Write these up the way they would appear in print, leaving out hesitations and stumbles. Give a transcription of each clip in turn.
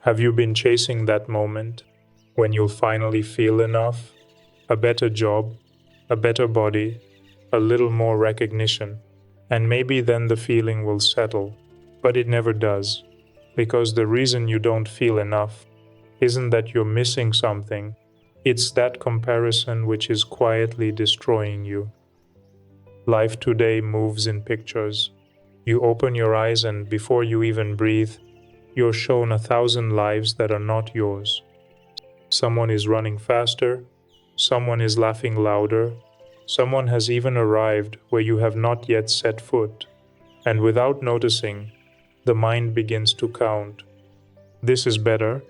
Have you been chasing that moment when you'll finally feel enough? A better job, a better body, a little more recognition, and maybe then the feeling will settle. But it never does, because the reason you don't feel enough isn't that you're missing something, it's that comparison which is quietly destroying you. Life today moves in pictures. You open your eyes and before you even breathe, you're shown 1,000 lives that are not yours. Someone is running faster, someone is laughing louder, someone has even arrived where you have not yet set foot, and without noticing, the mind begins to count. This is better,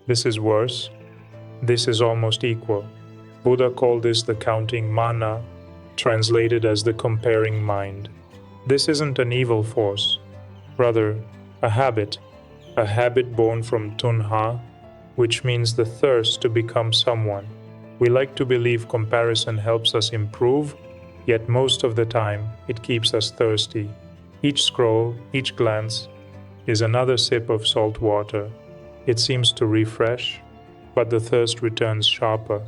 this is worse, this is almost equal. Buddha called this the counting mana, translated as the comparing mind. This isn't an evil force, rather a habit born from tunha, which means the thirst to become someone. We like to believe comparison helps us improve, yet most of the time it keeps us thirsty. Each scroll, each glance, is another sip of salt water. It seems to refresh, but the thirst returns sharper.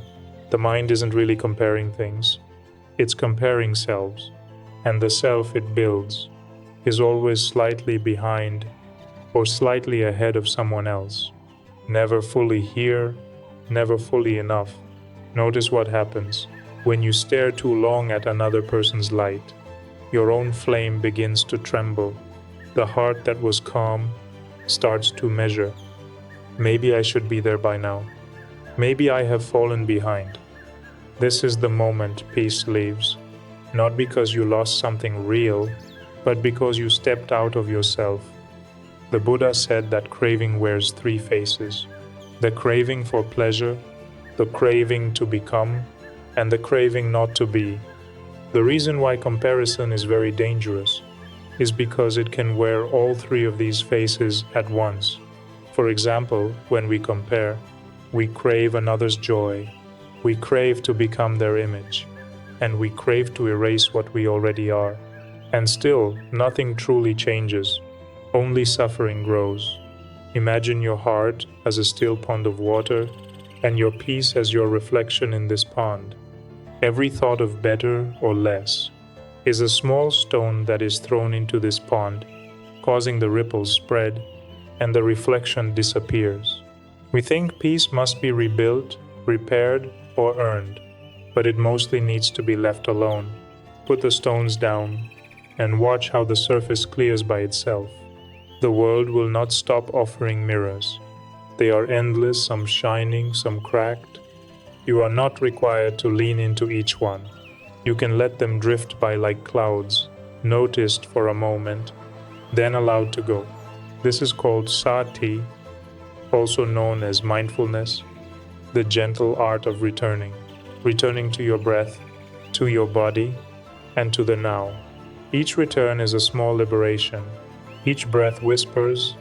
The mind isn't really comparing things, it's comparing selves, and the self it builds is always slightly behind or slightly ahead of someone else. Never fully here, never fully enough. Notice what happens when you stare too long at another person's light. Your own flame begins to tremble. The heart that was calm starts to measure. Maybe I should be there by now. Maybe I have fallen behind. This is the moment peace leaves, not because you lost something real, but because you stepped out of yourself. The Buddha said that craving wears 3 faces: the craving for pleasure, the craving to become, and the craving not to be. The reason why comparison is very dangerous is because it can wear all 3 of these faces at once. For example, when we compare, we crave another's joy, we crave to become their image, and we crave to erase what we already are. And still, nothing truly changes. Only suffering grows. Imagine your heart as a still pond of water, and your peace as your reflection in this pond. Every thought of better or less is a small stone that is thrown into this pond, causing the ripples spread, and the reflection disappears. We think peace must be rebuilt, repaired, or earned, but it mostly needs to be left alone. Put the stones down, and watch how the surface clears by itself. The world will not stop offering mirrors. They are endless, some shining, some cracked. You are not required to lean into each one. You can let them drift by like clouds, noticed for a moment, then allowed to go. This is called sati, also known as mindfulness, the gentle art of returning to your breath, to your body, and to the now. Each return is a small liberation. Each breath whispers,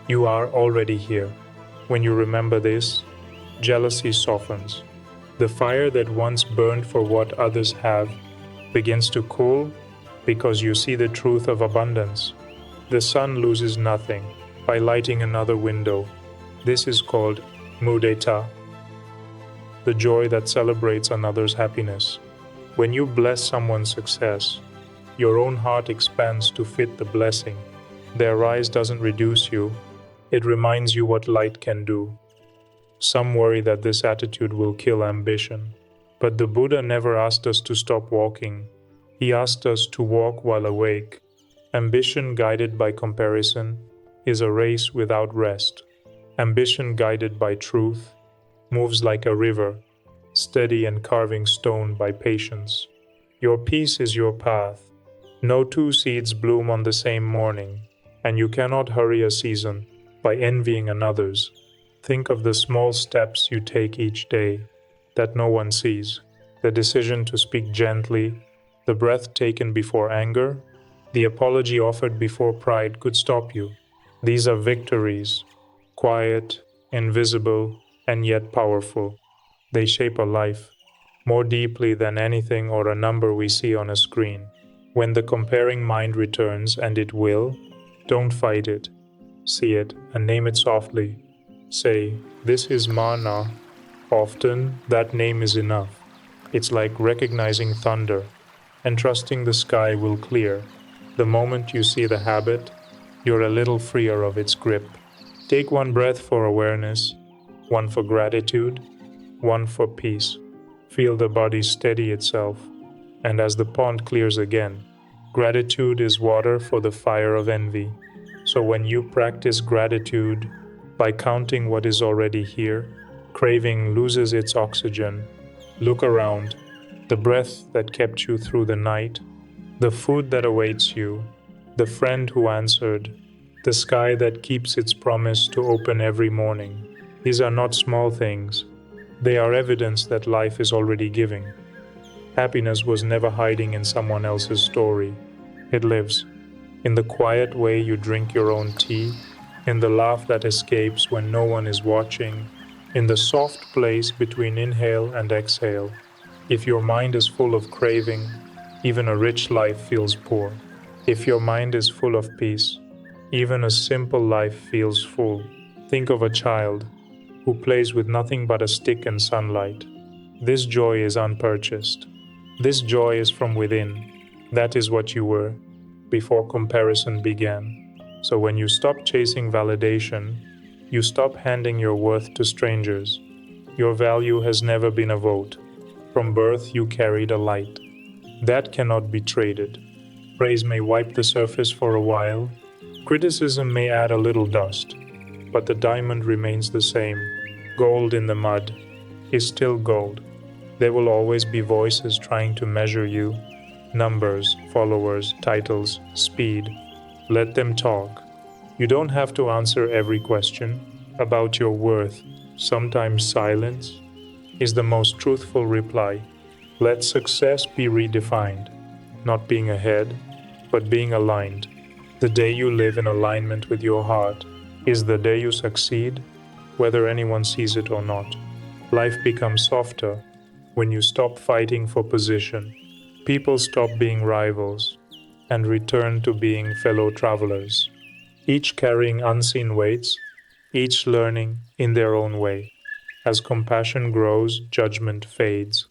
"You are already here." When you remember this, jealousy softens. The fire that once burned for what others have begins to cool because you see the truth of abundance. The sun loses nothing by lighting another window. This is called mudita, the joy that celebrates another's happiness. When you bless someone's success, your own heart expands to fit the blessing. Their rise doesn't reduce you, it reminds you what light can do. Some worry that this attitude will kill ambition, but the Buddha never asked us to stop walking. He asked us to walk while awake. Ambition guided by comparison is a race without rest. Ambition guided by truth moves like a river, steady and carving stone by patience. Your peace is your path. No 2 seeds bloom on the same morning, and you cannot hurry a season by envying another's. Think of the small steps you take each day that no one sees. The decision to speak gently, the breath taken before anger, the apology offered before pride could stop you. These are victories, quiet, invisible, and yet powerful. They shape a life more deeply than anything or a number we see on a screen. When the comparing mind returns, and it will, don't fight it. See it and name it softly. Say, "This is mana." Often, that name is enough. It's like recognizing thunder and trusting the sky will clear. The moment you see the habit, you're a little freer of its grip. Take one breath for awareness, one for gratitude, one for peace. Feel the body steady itself, and as the pond clears again, gratitude is water for the fire of envy. So when you practice gratitude by counting what is already here, craving loses its oxygen. Look around, the breath that kept you through the night, the food that awaits you, the friend who answered, the sky that keeps its promise to open every morning. These are not small things. They are evidence that life is already giving. Happiness was never hiding in someone else's story. It lives in the quiet way you drink your own tea, in the laugh that escapes when no one is watching, in the soft place between inhale and exhale. If your mind is full of craving, even a rich life feels poor. If your mind is full of peace, even a simple life feels full. Think of a child who plays with nothing but a stick and sunlight. This joy is unpurchased. This joy is from within. That is what you were before comparison began. So when you stop chasing validation, you stop handing your worth to strangers. Your value has never been a vote. From birth, you carried a light. That cannot be traded. Praise may wipe the surface for a while. Criticism may add a little dust. But the diamond remains the same. Gold in the mud is still gold. There will always be voices trying to measure you. Numbers, followers, titles, speed. Let them talk. You don't have to answer every question about your worth. Sometimes silence is the most truthful reply. Let success be redefined, not being ahead, but being aligned. The day you live in alignment with your heart is the day you succeed, whether anyone sees it or not. Life becomes softer when you stop fighting for position. People stop being rivals and return to being fellow travelers, each carrying unseen weights, each learning in their own way. As compassion grows, judgment fades.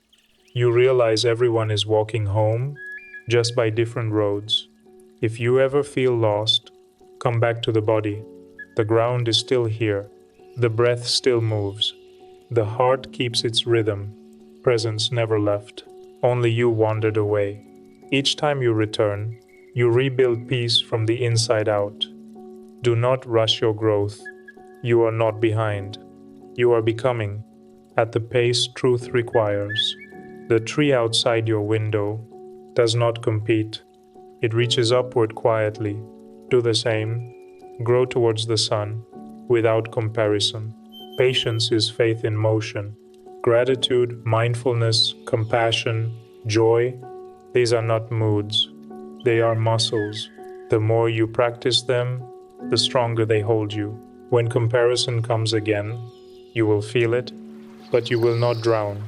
You realize everyone is walking home, just by different roads. If you ever feel lost, come back to the body. The ground is still here. The breath still moves. The heart keeps its rhythm. Presence never left. Only you wandered away. Each time you return, you rebuild peace from the inside out. Do not rush your growth. You are not behind. You are becoming, at the pace truth requires. The tree outside your window does not compete. It reaches upward quietly. Do the same. Grow towards the sun, without comparison. Patience is faith in motion. Gratitude, mindfulness, compassion, joy, these are not moods. They are muscles. The more you practice them, the stronger they hold you. When comparison comes again, you will feel it, but you will not drown.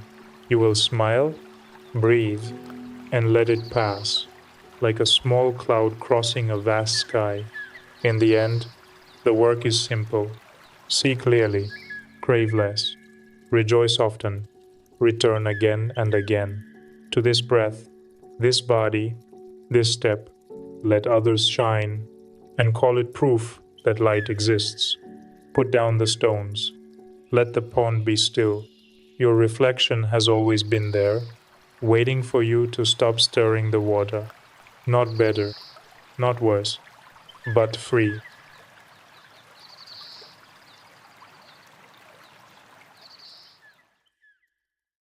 You will smile, breathe, and let it pass, like a small cloud crossing a vast sky. In the end, the work is simple. See clearly, crave less, rejoice often, return again and again to this breath, this body, this step. Let others shine and call it proof that light exists. Put down the stones. Let the pond be still. Your reflection has always been there, waiting for you to stop stirring the water. Not better, not worse, but free.